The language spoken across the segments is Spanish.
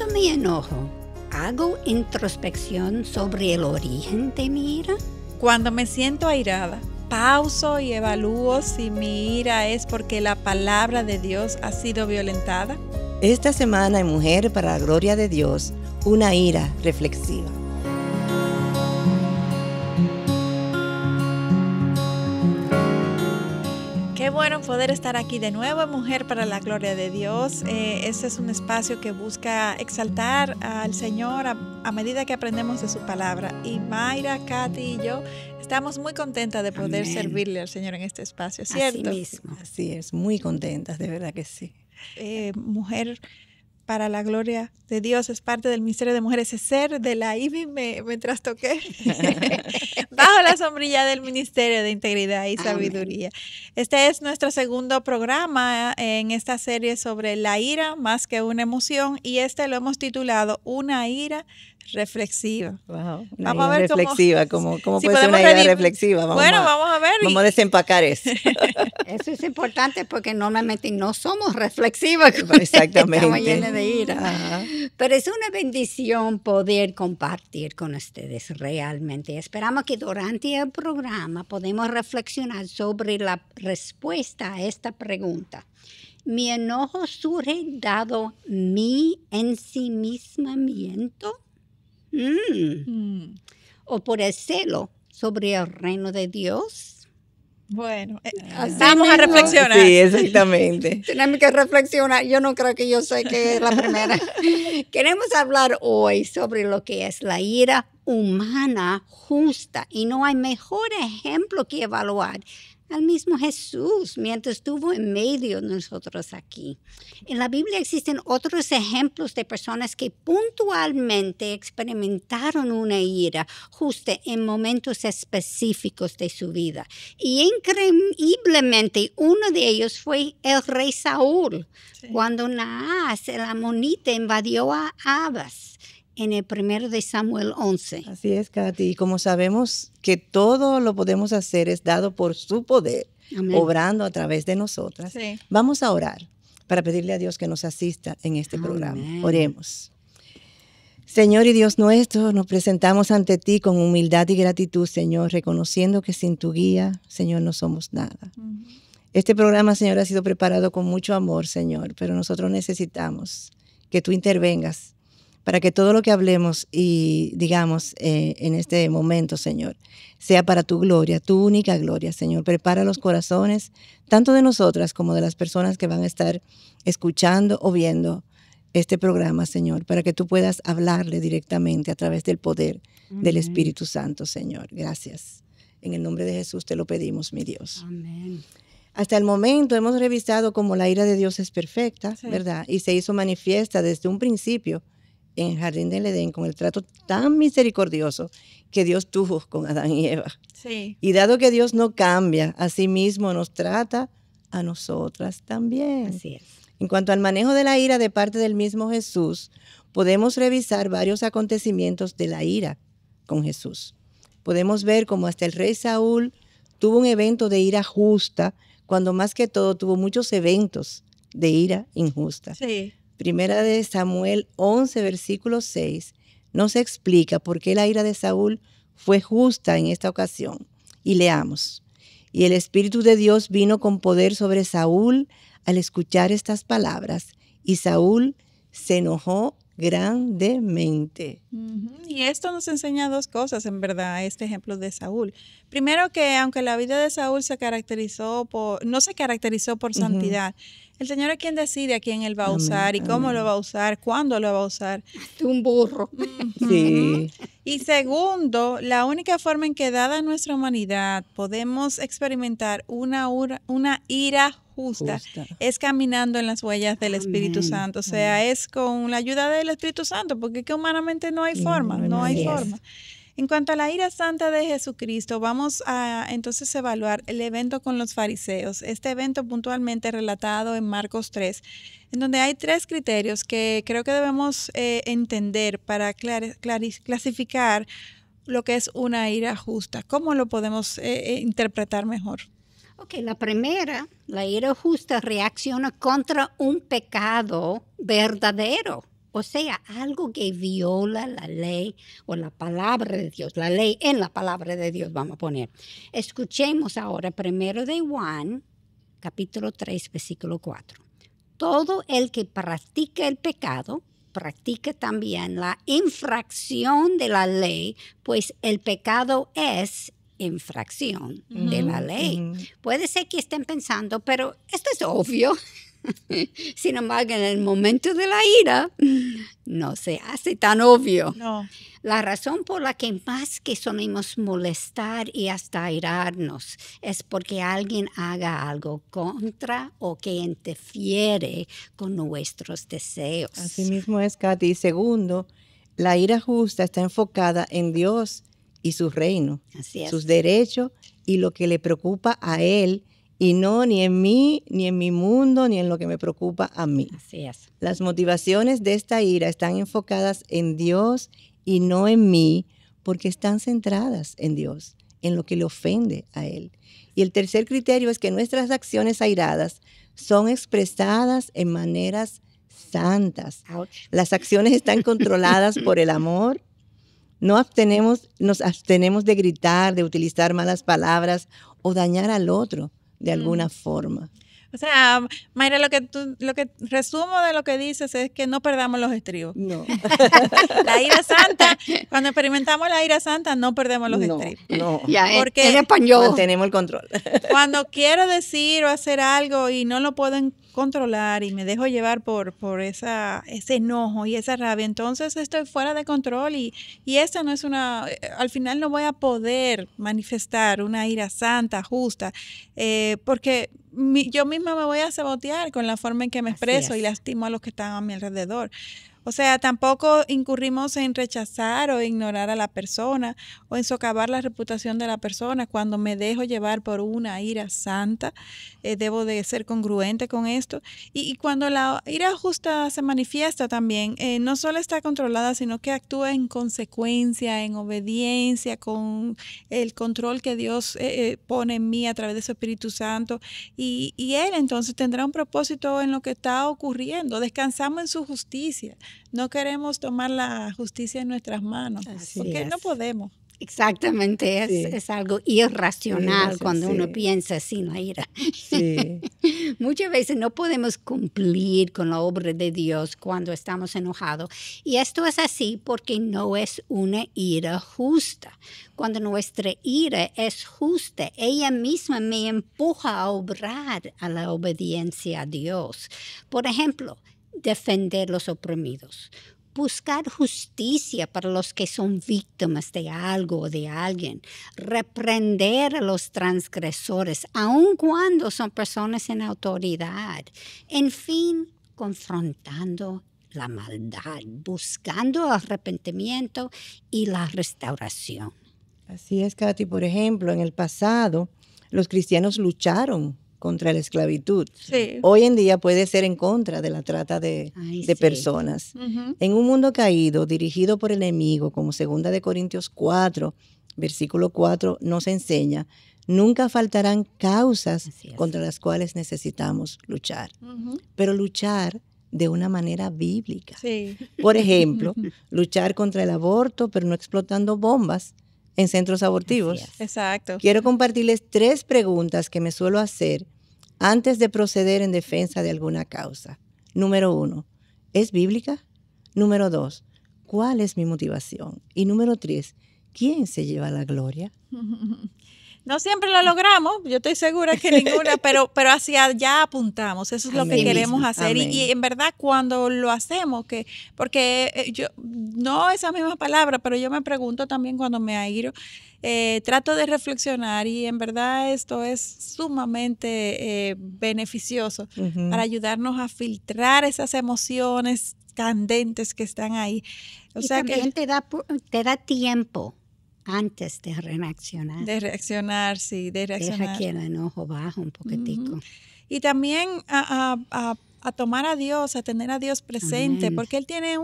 Cuando me enojo, ¿hago introspección sobre el origen de mi ira? Cuando me siento airada, pauso y evalúo si mi ira es porque la palabra de Dios ha sido violentada. Esta semana en Mujer para la Gloria de Dios, una ira reflexiva. Qué bueno poder estar aquí de nuevo en Mujer para la Gloria de Dios. Este es un espacio que busca exaltar al Señor a medida que aprendemos de su palabra. Y Mayra, Katy y yo estamos muy contentas de poder servirle al Señor en este espacio, ¿cierto? Así mismo. Así es, muy contentas, de verdad que sí. Mujer para la Gloria de Dios es parte del Ministerio de Mujeres. Ese ser de la IBI me trastoqué bajo la sombrilla del Ministerio de Integridad y Sabiduría. Amén. Este es nuestro segundo programa en esta serie sobre la ira más que una emoción, y este lo hemos titulado Una ira reflexiva. Wow, vamos a ver reflexiva, ¿cómo si puede ser una ira reflexiva? Vamos a ver. Vamos a desempacar eso. Eso es importante porque normalmente no somos reflexivas. Exactamente. Estamos llenas de ira. Ajá. Pero es una bendición poder compartir con ustedes realmente. Esperamos que durante el programa podamos reflexionar sobre la respuesta a esta pregunta. ¿Mi enojo surge dado mi ensimismamiento? ¿O por el celo sobre el reino de Dios? Bueno, vamos a reflexionar. Sí, exactamente. Tenemos que reflexionar. Yo no creo que yo sé que es la primera. Queremos hablar hoy sobre lo que es la ira humana justa. Y no hay mejor ejemplo que evaluar al mismo Jesús mientras estuvo en medio de nosotros aquí. En la Biblia existen otros ejemplos de personas que puntualmente experimentaron una ira justa en momentos específicos de su vida. Y increíblemente uno de ellos fue el rey Saúl, cuando Naas, el amonita, invadió a Abas. En el 1 de Samuel 11. Así es, Katy. Y como sabemos que todo lo podemos hacer es dado por su poder, amén, obrando a través de nosotras, vamos a orar para pedirle a Dios que nos asista en este programa. Oremos. Señor y Dios nuestro, nos presentamos ante ti con humildad y gratitud, Señor, reconociendo que sin tu guía, Señor, no somos nada. Este programa, Señor, ha sido preparado con mucho amor, Señor, pero nosotros necesitamos que tú intervengas para que todo lo que hablemos y digamos en este momento, Señor, sea para tu gloria, tu única gloria, Señor. Prepara los corazones, tanto de nosotras como de las personas que van a estar escuchando o viendo este programa, Señor, para que tú puedas hablarle directamente a través del poder del Espíritu Santo, Señor. Gracias. En el nombre de Jesús te lo pedimos, mi Dios. Amén. Hasta el momento hemos revisado cómo la ira de Dios es perfecta, ¿verdad? Y se hizo manifiesta desde un principio en el jardín del Edén, con el trato tan misericordioso que Dios tuvo con Adán y Eva. Sí. Y dado que Dios no cambia, así mismo nos trata a nosotras también. Así es. En cuanto al manejo de la ira de parte del mismo Jesús, podemos revisar varios acontecimientos de la ira con Jesús. Podemos ver cómo hasta el rey Saúl tuvo un evento de ira justa, cuando más que todo tuvo muchos eventos de ira injusta. Sí. Primera de Samuel 11, versículo 6, nos explica por qué la ira de Saúl fue justa en esta ocasión. Y leamos. Y el Espíritu de Dios vino con poder sobre Saúl al escuchar estas palabras. Y Saúl se enojó grandemente. Y esto nos enseña dos cosas, en verdad, este ejemplo de Saúl. Primero, que aunque la vida de Saúl no se caracterizó por santidad, el Señor es quien decide a quién Él va a usar y cómo lo va a usar, cuándo lo va a usar. Un burro. Sí. Y segundo, la única forma en que, dada nuestra humanidad, podemos experimentar una ira justa es caminando en las huellas del Espíritu Santo. O sea, es con la ayuda del Espíritu Santo, porque es que humanamente no hay forma, no hay forma. En cuanto a la ira santa de Jesucristo, vamos a entonces evaluar el evento con los fariseos. Este evento puntualmente relatado en Marcos 3, en donde hay 3 criterios que creo que debemos entender para clasificar lo que es una ira justa. ¿Cómo lo podemos interpretar mejor? Ok, la primera, la ira justa reacciona contra un pecado verdadero. o sea, algo que viola la ley o la palabra de Dios, la ley en la palabra de Dios, vamos a poner. Escuchemos ahora 1 de Juan, capítulo 3, versículo 4. Todo el que practica el pecado, practica también la infracción de la ley, pues el pecado es infracción de la ley. Puede ser que estén pensando, pero esto es obvio. Sin embargo, en el momento de la ira, no se hace tan obvio. No. La razón por la que más que solemos molestar y hasta airarnos es porque alguien haga algo contra o que interfiere con nuestros deseos. Así mismo es, Katy. Y segundo, la ira justa está enfocada en Dios y su reino, sus derechos y lo que le preocupa a Él, y no ni en mí, ni en mi mundo, ni en lo que me preocupa a mí. Así es. Las motivaciones de esta ira están enfocadas en Dios y no en mí, porque están centradas en Dios, en lo que le ofende a Él. Y el tercer criterio es que nuestras acciones airadas son expresadas en maneras santas. Ouch. Las acciones están controladas por el amor. Nos abstenemos de gritar, de utilizar malas palabras o dañar al otro de alguna forma. O sea, Mayra, lo que resumo de lo que dices es que no perdamos los estribos. No. La ira santa, cuando experimentamos la ira santa, no perdemos los estribos. No. Ya, Porque en español. Mantenemos el control. Cuando quiero decir o hacer algo y no lo puedo controlar y me dejo llevar por ese enojo y esa rabia, entonces estoy fuera de control y esta no es al final no voy a poder manifestar una ira santa, justa, porque yo misma me voy a sabotear con la forma en que me expreso y lastimo a los que están a mi alrededor. O sea, tampoco incurrimos en rechazar o ignorar a la persona o en socavar la reputación de la persona cuando me dejo llevar por una ira santa. Debo de ser congruente con esto. Y cuando la ira justa se manifiesta también, no solo está controlada, sino que actúa en consecuencia, en obediencia, con el control que Dios pone en mí a través de su Espíritu Santo. Y Él entonces tendrá un propósito en lo que está ocurriendo. Descansamos en su justicia. No queremos tomar la justicia en nuestras manos, porque no podemos. Exactamente, es algo irracional cuando uno piensa sin la ira. Sí. Muchas veces no podemos cumplir con la obra de Dios cuando estamos enojados. Y esto es así porque no es una ira justa. Cuando nuestra ira es justa, ella misma me empuja a obrar a la obediencia a Dios. Por ejemplo, defender los oprimidos. Buscar justicia para los que son víctimas de algo o de alguien. Reprender a los transgresores, aun cuando son personas en autoridad. En fin, confrontando la maldad, buscando arrepentimiento y la restauración. Así es, Katy. Por ejemplo, en el pasado, los cristianos lucharon contra la esclavitud. Sí. Hoy en día puede ser en contra de la trata de personas. Uh-huh. En un mundo caído, dirigido por el enemigo, como 2 de Corintios 4, versículo 4 nos enseña, nunca faltarán causas contra las cuales necesitamos luchar. Uh-huh. Pero luchar de una manera bíblica. Sí. Por ejemplo, luchar contra el aborto, pero no explotando bombas en centros abortivos. Exacto. Quiero compartirles 3 preguntas que me suelo hacer antes de proceder en defensa de alguna causa. Número 1, ¿es bíblica? Número 2, ¿cuál es mi motivación? Y número 3, ¿quién se lleva la gloria? No siempre lo logramos, yo estoy segura que ninguna, pero hacia allá apuntamos, eso es lo que queremos hacer. Y en verdad cuando lo hacemos, porque yo, no esa misma palabra, pero yo me pregunto también cuando me airo, trato de reflexionar y en verdad esto es sumamente beneficioso para ayudarnos a filtrar esas emociones candentes que están ahí. O sea, también te da tiempo antes de reaccionar. De reaccionar, sí, de reaccionar. Deja que el enojo baje un poquitico. Y también a tomar a Dios, a tener a Dios presente, Amén. Porque Él tiene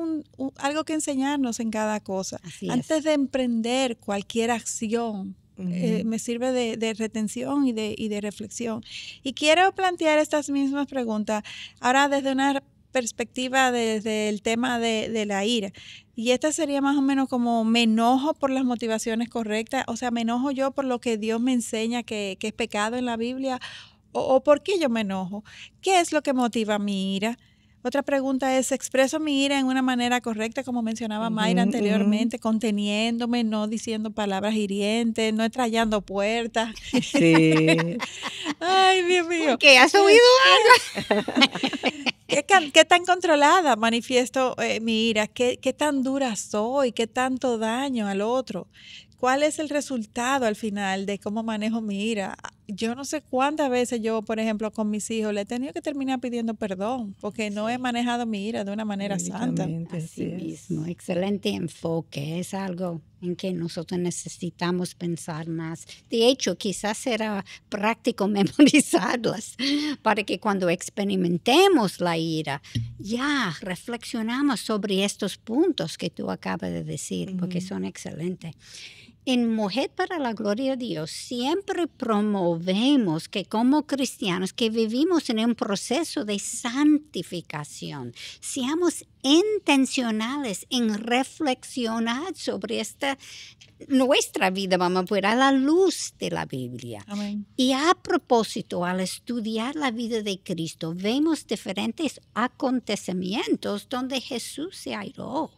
algo que enseñarnos en cada cosa. Antes de emprender cualquier acción, me sirve de retención y de reflexión. Y quiero plantear estas mismas preguntas ahora desde una perspectiva desde el tema de la ira. Y esta sería más o menos como me enojo por las motivaciones correctas, o sea, me enojo yo por lo que Dios me enseña que es pecado en la Biblia, o por qué yo me enojo. ¿Qué es lo que motiva mi ira? Otra pregunta es, ¿expreso mi ira en una manera correcta, como mencionaba Mayra anteriormente, conteniéndome, no diciendo palabras hirientes, no estrellando puertas? Sí. Ay, Dios mío. ¿Qué has oído algo? ¿Qué tan controlada manifiesto mi ira? ¿Qué tan dura soy? ¿Qué tanto daño al otro? ¿Cuál es el resultado al final de cómo manejo mi ira? Yo no sé cuántas veces yo, por ejemplo, con mis hijos le he tenido que terminar pidiendo perdón porque no he manejado mi ira de una manera santa. Así mismo, excelente enfoque. Es algo en que nosotros necesitamos pensar más. De hecho, quizás será práctico memorizarlas para que cuando experimentemos la ira, ya reflexionamos sobre estos puntos que tú acabas de decir, porque son excelentes. En Mujer para la Gloria de Dios siempre promovemos que como cristianos que vivimos en un proceso de santificación, seamos intencionales en reflexionar sobre nuestra vida, vamos a ver, a la luz de la Biblia. Amén. Y a propósito, al estudiar la vida de Cristo, vemos diferentes acontecimientos donde Jesús se airó.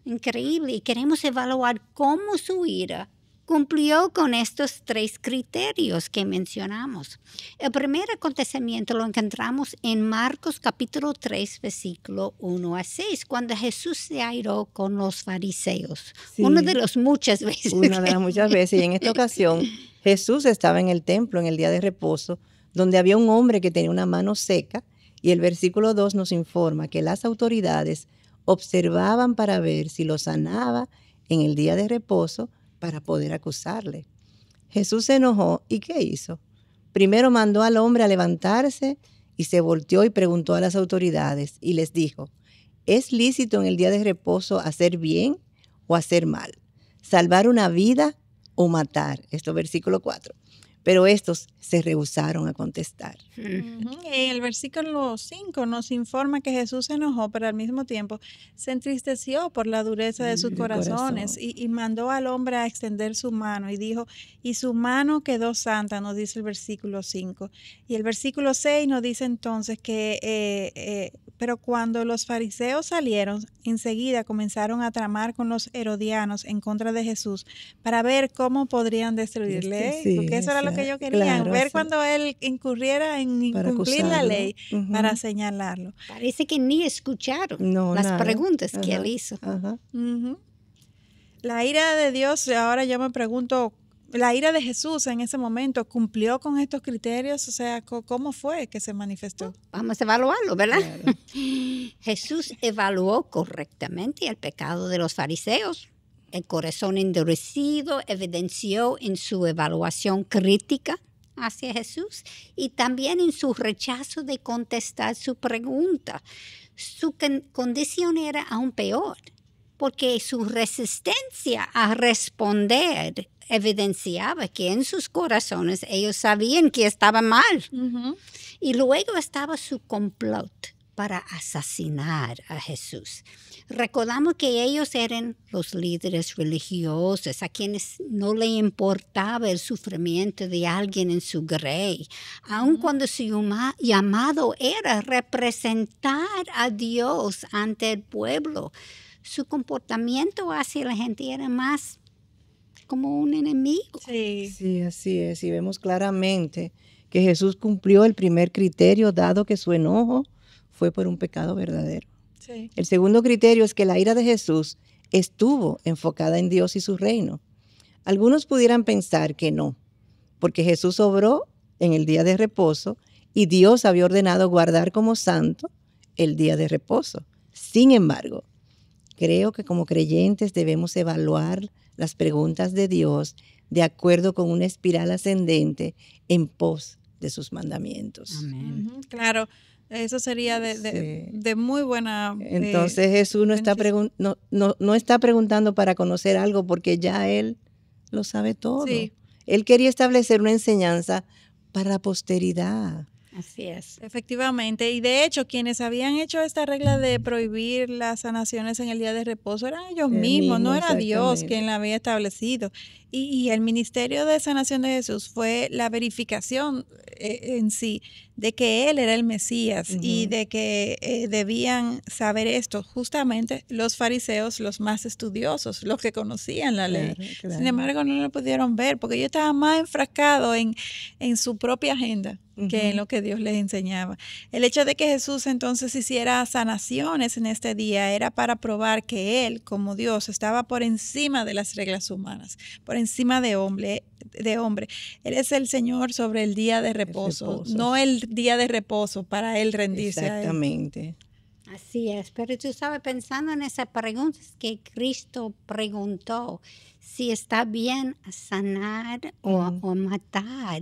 Increíble. Y queremos evaluar cómo su ira cumplió con estos 3 criterios que mencionamos. El primer acontecimiento lo encontramos en Marcos capítulo 3, versículo 1 a 6, cuando Jesús se airó con los fariseos. Sí, una de las muchas veces. Una de las muchas veces. Y en esta ocasión, Jesús estaba en el templo en el día de reposo, donde había un hombre que tenía una mano seca, y el versículo 2 nos informa que las autoridades observaban para ver si lo sanaba en el día de reposo para poder acusarle. Jesús se enojó y ¿qué hizo? Primero mandó al hombre a levantarse y se volteó y preguntó a las autoridades y les dijo, ¿es lícito en el día de reposo hacer bien o hacer mal? ¿Salvar una vida o matar? Esto es versículo 4. Pero estos se rehusaron a contestar. En el versículo 5 nos informa que Jesús se enojó, pero al mismo tiempo se entristeció por la dureza de sus corazones y mandó al hombre a extender su mano y dijo, y su mano quedó santa, nos dice el versículo 5. Y el versículo 6 nos dice entonces que, pero cuando los fariseos salieron, enseguida comenzaron a tramar con los herodianos en contra de Jesús para ver cómo podrían destruirle, porque eso era lo que ellos querían, claro, ver cuando él incurriera en incumplir la ley para señalarlo. Parece que ni escucharon las preguntas que él hizo. La ira de Dios, ahora yo me pregunto, la ira de Jesús en ese momento, ¿cumplió con estos criterios? O sea, ¿cómo fue que se manifestó? Vamos a evaluarlo, ¿verdad? Claro. Jesús evaluó correctamente el pecado de los fariseos. El corazón endurecido evidenció en su evaluación crítica hacia Jesús y también en su rechazo de contestar su pregunta. Su condición era aún peor, porque su resistencia a responder evidenciaba que en sus corazones ellos sabían que estaba mal. Y luego estaba su complot para asesinar a Jesús. Recordamos que ellos eran los líderes religiosos a quienes no le importaba el sufrimiento de alguien en su grey, aun cuando su llamado era representar a Dios ante el pueblo. Su comportamiento hacia la gente era más como un enemigo. Sí, así es. Y vemos claramente que Jesús cumplió el primer criterio, dado que su enojo fue por un pecado verdadero. Sí. El segundo criterio es que la ira de Jesús estuvo enfocada en Dios y su reino. Algunos pudieran pensar que no, porque Jesús obró en el día de reposo y Dios había ordenado guardar como santo el día de reposo. Sin embargo, creo que como creyentes debemos evaluar las preguntas de Dios de acuerdo con una espiral ascendente en pos de sus mandamientos. Amén. Claro. Eso sería de muy buena... Entonces Jesús no está preguntando para conocer algo porque ya Él lo sabe todo. Sí. Él quería establecer una enseñanza para la posteridad. Así es. Efectivamente. Y de hecho, quienes habían hecho esta regla de prohibir las sanaciones en el día de reposo eran ellos mismos, no era Dios quien la había establecido. Y el ministerio de sanación de Jesús fue la verificación en sí de que Él era el Mesías y de que debían saber esto justamente los fariseos, los más estudiosos, los que conocían la ley. Claro. Sin embargo, no lo pudieron ver porque ellos estaban más enfrascados en su propia agenda que en lo que Dios les enseñaba. El hecho de que Jesús entonces hiciera sanaciones en este día era para probar que Él, como Dios, estaba por encima de las reglas humanas, por encima de hombre. Él es el Señor sobre el día de reposo, no el día de reposo para Él rendirse a Él. Exactamente. Así es, pero tú sabes, pensando en esas preguntas que Cristo preguntó, si está bien sanar o matar,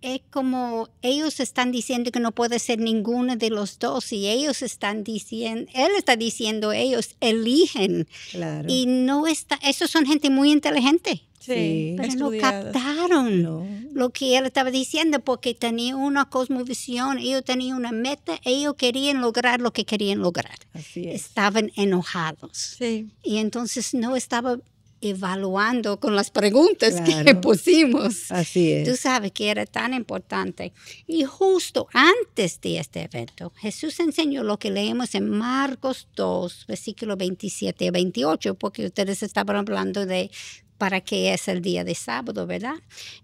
es como ellos están diciendo que no puede ser ninguno de los dos y ellos están diciendo, Él está diciendo, ellos eligen. Claro. Y no está, esos son gente muy inteligente. Sí, pero no captaron lo que Él estaba diciendo porque tenía una cosmovisión, ellos tenían una meta, ellos querían lograr lo que querían lograr. Así es. Estaban enojados. Sí. Y entonces no estaba evaluando con las preguntas que pusimos. Así es. Tú sabes que era tan importante. Y justo antes de este evento, Jesús enseñó lo que leemos en Marcos 2, versículos 27 y 28, porque ustedes estaban hablando de para qué es el día de sábado, ¿verdad?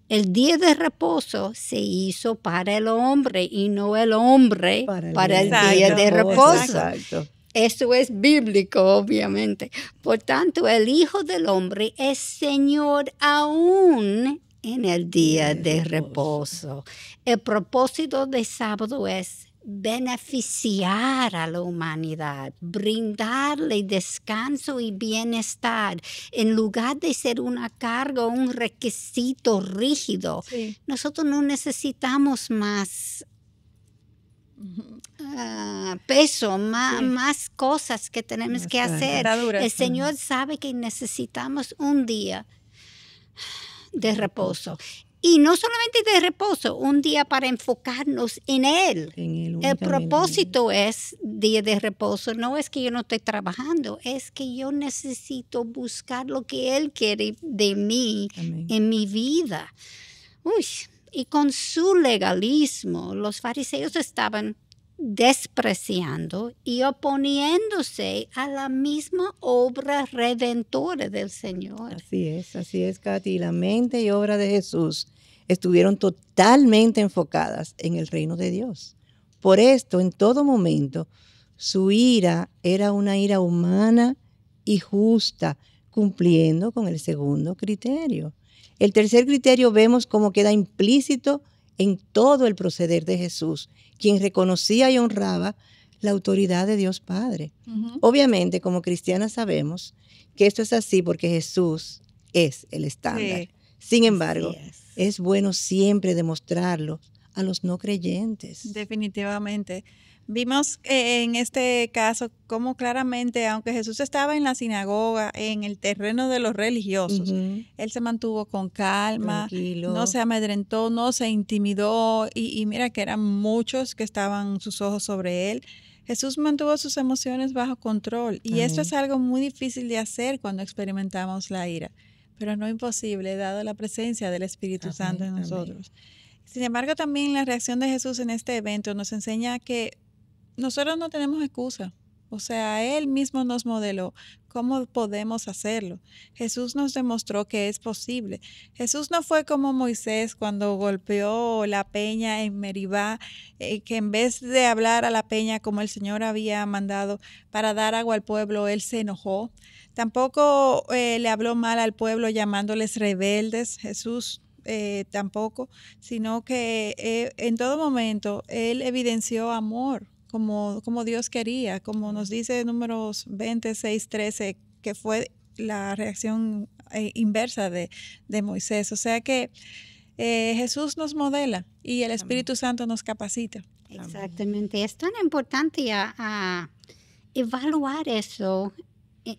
El día de reposo se hizo para el hombre y no el hombre para el día de reposo. Exacto. Eso es bíblico, obviamente. Por tanto, el Hijo del Hombre es Señor aún en el día de reposo. El propósito del sábado es beneficiar a la humanidad, brindarle descanso y bienestar, en lugar de ser una carga o un requisito rígido. Sí. Nosotros no necesitamos más peso, más cosas que tenemos que hacer. El Señor sabe que necesitamos un día de reposo. Y no solamente de reposo, un día para enfocarnos en Él. El propósito es día de reposo. No es que yo no estoy trabajando, es que yo necesito buscar lo que Él quiere de mí en mi vida. Y con su legalismo, los fariseos estaban despreciando y oponiéndose a la misma obra redentora del Señor. Así es, Katy. La mente y obra de Jesús estuvieron totalmente enfocadas en el reino de Dios. Por esto, en todo momento, su ira era una ira humana y justa, cumpliendo con el segundo criterio. El tercer criterio vemos cómo queda implícito en todo el proceder de Jesús, quien reconocía y honraba la autoridad de Dios Padre. Obviamente, como cristianas sabemos que esto es así porque Jesús es el estándar. Sí. Sin embargo, es bueno siempre demostrarlo a los no creyentes. Definitivamente. Vimos en este caso cómo claramente, aunque Jesús estaba en la sinagoga, en el terreno de los religiosos, Él se mantuvo con calma, tranquilo, no se amedrentó, no se intimidó y mira que eran muchos que estaban sus ojos sobre Él. Jesús mantuvo sus emociones bajo control y esto es algo muy difícil de hacer cuando experimentamos la ira, pero no imposible dado la presencia del Espíritu Santo en nosotros. Sin embargo, también la reacción de Jesús en este evento nos enseña que nosotros no tenemos excusa. O sea, Él mismo nos modeló cómo podemos hacerlo. Jesús nos demostró que es posible. Jesús no fue como Moisés cuando golpeó la peña en Meribá, que en vez de hablar a la peña como el Señor había mandado para dar agua al pueblo, Él se enojó. Tampoco le habló mal al pueblo llamándoles rebeldes. Jesús tampoco, sino que en todo momento Él evidenció amor. Como Dios quería, como nos dice Números 26, 13, que fue la reacción inversa de Moisés. O sea que Jesús nos modela y el Espíritu Santo nos capacita. Exactamente. Es tan importante a evaluar eso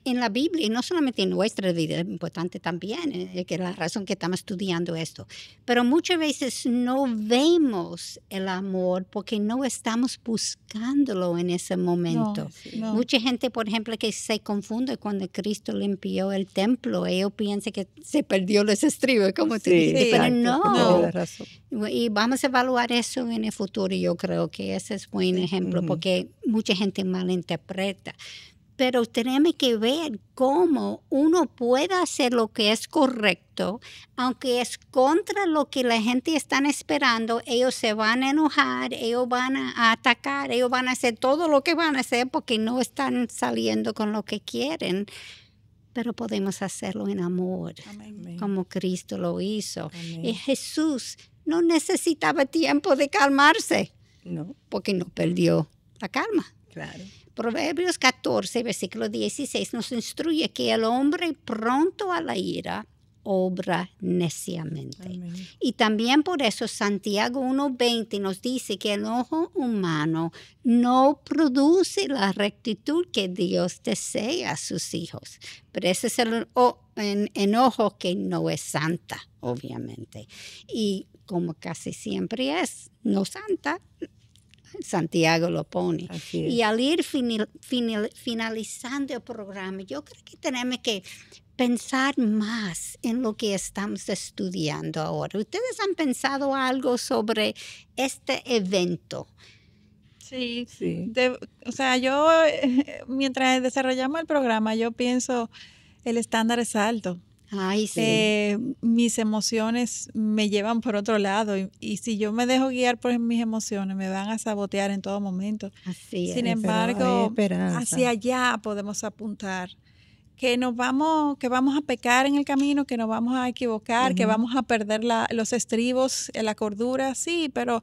en la Biblia, y no solamente en nuestra vida, es importante también, que es la razón que estamos estudiando esto, pero muchas veces no vemos el amor porque no estamos buscándolo en ese momento. No. Mucha gente, por ejemplo, que se confunde cuando Cristo limpió el templo, ellos piensan que se perdió los estribos, como tú dices, pero no. Y vamos a evaluar eso en el futuro. Yo creo que ese es un buen ejemplo porque mucha gente malinterpreta. Pero tenemos que ver cómo uno puede hacer lo que es correcto, aunque es contra lo que la gente está esperando. Ellos se van a enojar, ellos van a atacar, ellos van a hacer todo lo que van a hacer porque no están saliendo con lo que quieren. Pero podemos hacerlo en amor, como Cristo lo hizo. Y Jesús no necesitaba tiempo de calmarse, porque no perdió la calma. Claro. Proverbios 14, versículo 16 nos instruye que el hombre pronto a la ira obra neciamente. Amén. Y también por eso Santiago 1:20 nos dice que el ojo humano no produce la rectitud que Dios desea a sus hijos. Pero ese es el enojo que no es santa, obviamente. Y como casi siempre es no santa, Santiago lo pone. Y al ir finalizando el programa, yo creo que tenemos que pensar más en lo que estamos estudiando ahora. ¿Ustedes han pensado algo sobre este evento? Sí. O sea, yo, mientras desarrollamos el programa, yo pienso, el estándar es alto. Ay, sí. Mis emociones me llevan por otro lado y si yo me dejo guiar por mis emociones me van a sabotear en todo momento. Así es. Sin embargo, hacia allá podemos apuntar. Que vamos a pecar en el camino, que nos vamos a equivocar, que vamos a perder los estribos, la cordura, sí, pero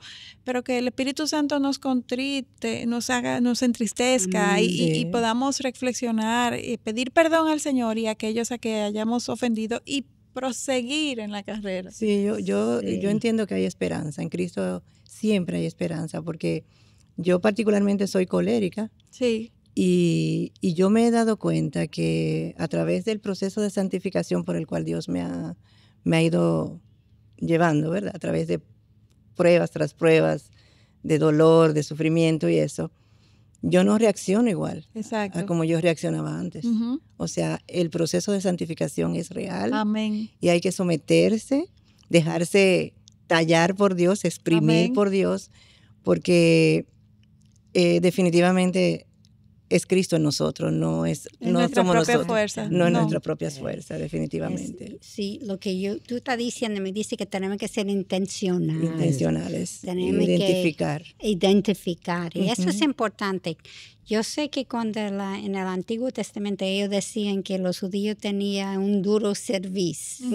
que el Espíritu Santo nos contrite, nos entristezca y podamos reflexionar y pedir perdón al Señor y a aquellos a que hayamos ofendido y proseguir en la carrera. Sí, yo entiendo que hay esperanza. En Cristo siempre hay esperanza porque yo particularmente soy colérica. Sí. Y yo me he dado cuenta que a través del proceso de santificación por el cual Dios me ha ido llevando, ¿verdad? A través de pruebas tras pruebas, de dolor, de sufrimiento y eso, yo no reacciono igual a como yo reaccionaba antes. O sea, el proceso de santificación es real. Amén. Y hay que someterse, dejarse tallar por Dios, exprimir por Dios, porque definitivamente es Cristo en nosotros, no somos nosotros. No es nuestra propia fuerza, definitivamente. Sí, lo que tú estás diciendo me dice que tenemos que ser intencionales. Tenemos identificar. Y eso es importante. Yo sé que cuando en el Antiguo Testamento ellos decían que los judíos tenían un duro servicio.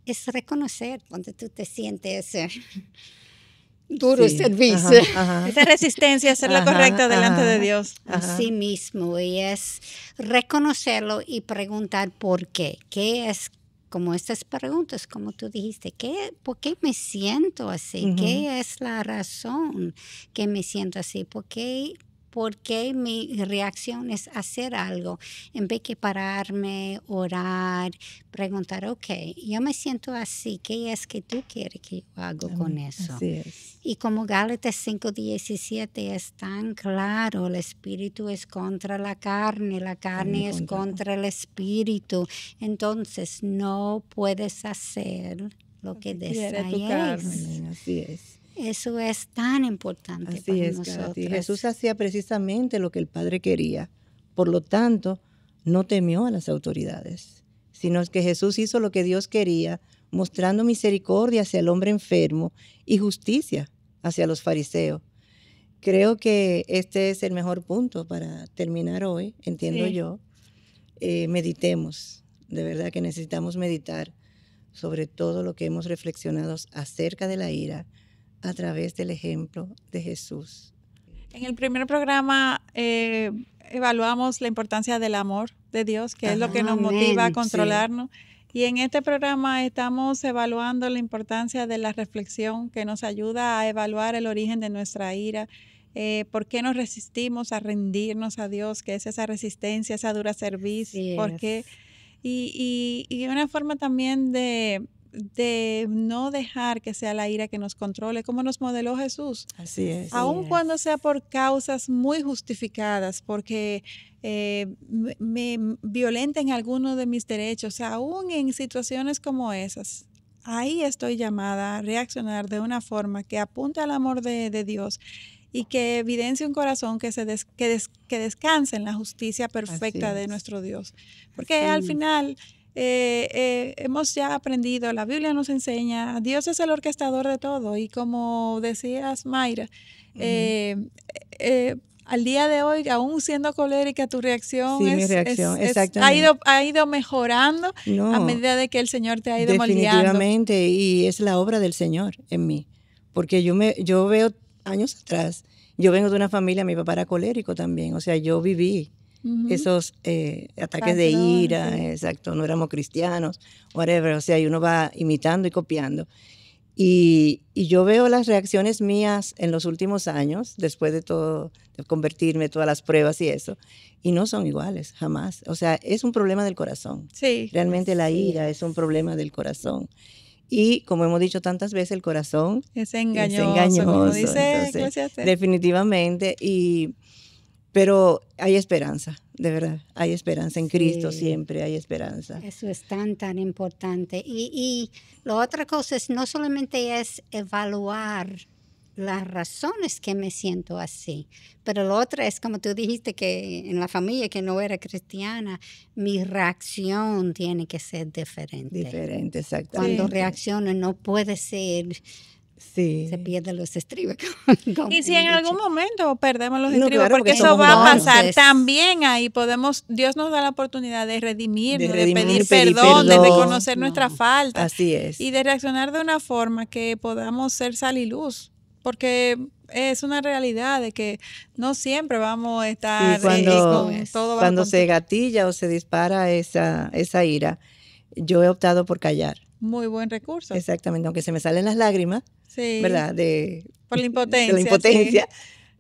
Es reconocer cuando tú te sientes duro servicio. Esa resistencia a hacer lo correcto delante de Dios. Así mismo, y es reconocerlo y preguntar por qué. ¿Qué es? Como estas preguntas, como tú dijiste, ¿por qué me siento así? ¿Qué es la razón que me siento así? ¿Por qué mi reacción es hacer algo en vez de pararme, orar, preguntar, ok, yo me siento así, ¿qué es que tú quieres que yo haga con eso? Así es. Y como Gálatas 5:17 es tan claro, el espíritu es contra la carne es contra el espíritu. Entonces no puedes hacer lo que deseas. Así es. Eso es tan importante para nosotros. Katy. Jesús hacía precisamente lo que el Padre quería. Por lo tanto, no temió a las autoridades, sino que Jesús hizo lo que Dios quería, mostrando misericordia hacia el hombre enfermo y justicia hacia los fariseos. Creo que este es el mejor punto para terminar hoy, entiendo yo. Meditemos, de verdad que necesitamos meditar sobre todo lo que hemos reflexionado acerca de la ira, a través del ejemplo de Jesús. En el primer programa evaluamos la importancia del amor de Dios, que es lo que nos motiva a controlarnos. Sí. Y en este programa estamos evaluando la importancia de la reflexión, que nos ayuda a evaluar el origen de nuestra ira ¿Por qué nos resistimos a rendirnos a Dios? ¿Qué es esa resistencia, esa dura cerviz? ¿Por qué? Y una forma también de no dejar que sea la ira que nos controle, como nos modeló Jesús. Así es. Aun cuando sea por causas muy justificadas, porque me violenten alguno de mis derechos, aún en situaciones como esas, ahí estoy llamada a reaccionar de una forma que apunte al amor de Dios y que evidencie un corazón que descanse en la justicia perfecta de nuestro Dios. Porque al final hemos ya aprendido, la Biblia nos enseña, Dios es el orquestador de todo, y como decías, Mayra, al día de hoy, aún siendo colérica, tu reacción, ha ido mejorando a medida de que el Señor te ha ido moldeando. Definitivamente, y es la obra del Señor en mí, porque yo veo años atrás, yo vengo de una familia, mi papá era colérico también, o sea, yo viví esos ataques de ira, exacto, no éramos cristianos, whatever, o sea, y uno va imitando y copiando. Y yo veo las reacciones mías en los últimos años, después de todo, de convertirme, todas las pruebas y eso, y no son iguales, jamás. O sea, es un problema del corazón. Sí. Realmente la ira es un problema del corazón. Y como hemos dicho tantas veces, el corazón es engañoso. Como dice Eclesiastés. Definitivamente, pero hay esperanza, de verdad, hay esperanza en Cristo, siempre hay esperanza. Eso es tan importante. Y la otra cosa es, no solamente es evaluar las razones que me siento así, pero lo otro es, como tú dijiste, que en la familia que no era cristiana, mi reacción tiene que ser diferente. Diferente, exactamente. Cuando reacciono no puede ser... se pierden los estribos. Y si en algún momento perdemos los estribos, porque eso va a pasar, también ahí Dios nos da la oportunidad de redimirnos, de pedir perdón, de reconocer nuestra falta. Así es. Y de reaccionar de una forma que podamos ser sal y luz, porque es una realidad de que no siempre vamos a estar con todo. Cuando se gatilla o se dispara esa ira, yo he optado por callar. Muy buen recurso. Exactamente, aunque se me salen las lágrimas, ¿verdad? Por la impotencia. De la impotencia,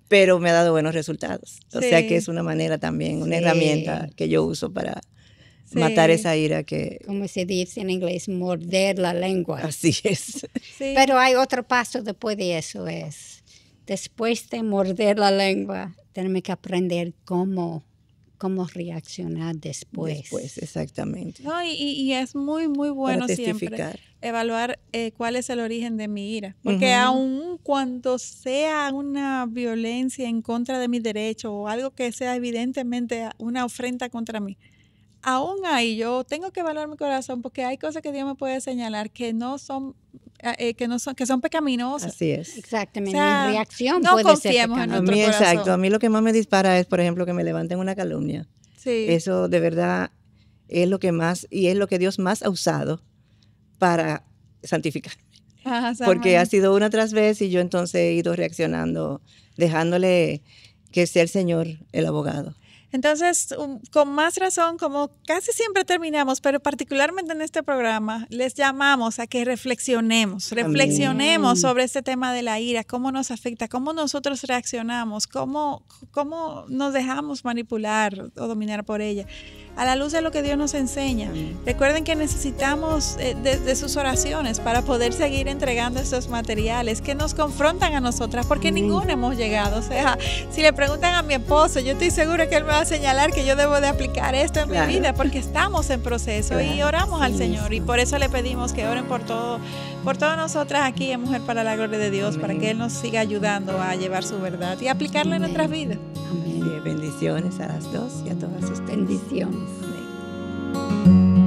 pero me ha dado buenos resultados. O sea que es una manera también, una herramienta que yo uso para matar esa ira que... Como se dice en inglés, morder la lengua. Así es. Pero hay otro paso después de eso, después de morder la lengua, tenemos que aprender cómo reaccionar después. Después, exactamente. No, y es muy, muy bueno siempre evaluar cuál es el origen de mi ira. Porque aun cuando sea una violencia en contra de mi derecho o algo que sea evidentemente una ofensa contra mí, aún ahí yo tengo que evaluar mi corazón, porque hay cosas que Dios me puede señalar que son pecaminosas. Así es. Exactamente. O sea, mi reacción no puede ser confiemos en nuestro corazón. corazón. Exacto. A mí lo que más me dispara es, por ejemplo, que me levanten una calumnia. Sí. Eso de verdad es lo que más, y es lo que Dios más ha usado para santificarme. Porque ha sido una tras vez y yo entonces he ido reaccionando, dejándole que sea el Señor el abogado. Entonces, con más razón, como casi siempre terminamos, pero particularmente en este programa, les llamamos a que reflexionemos sobre este tema de la ira, cómo nos afecta, cómo nosotros reaccionamos, cómo nos dejamos manipular o dominar por ella, a la luz de lo que Dios nos enseña. Recuerden que necesitamos de sus oraciones para poder seguir entregando estos materiales que nos confrontan a nosotras, porque ninguno hemos llegado. O sea, si le preguntan a mi esposo, yo estoy segura que él me va a señalar que yo debo de aplicar esto en mi vida, porque estamos en proceso y oramos al Señor, y por eso le pedimos que oren por todas nosotras aquí en Mujer para la Gloria de Dios, para que Él nos siga ayudando a llevar su verdad y aplicarla en nuestras vidas. Amén. Bendiciones a las dos y a todas ustedes. Bendiciones. Amén.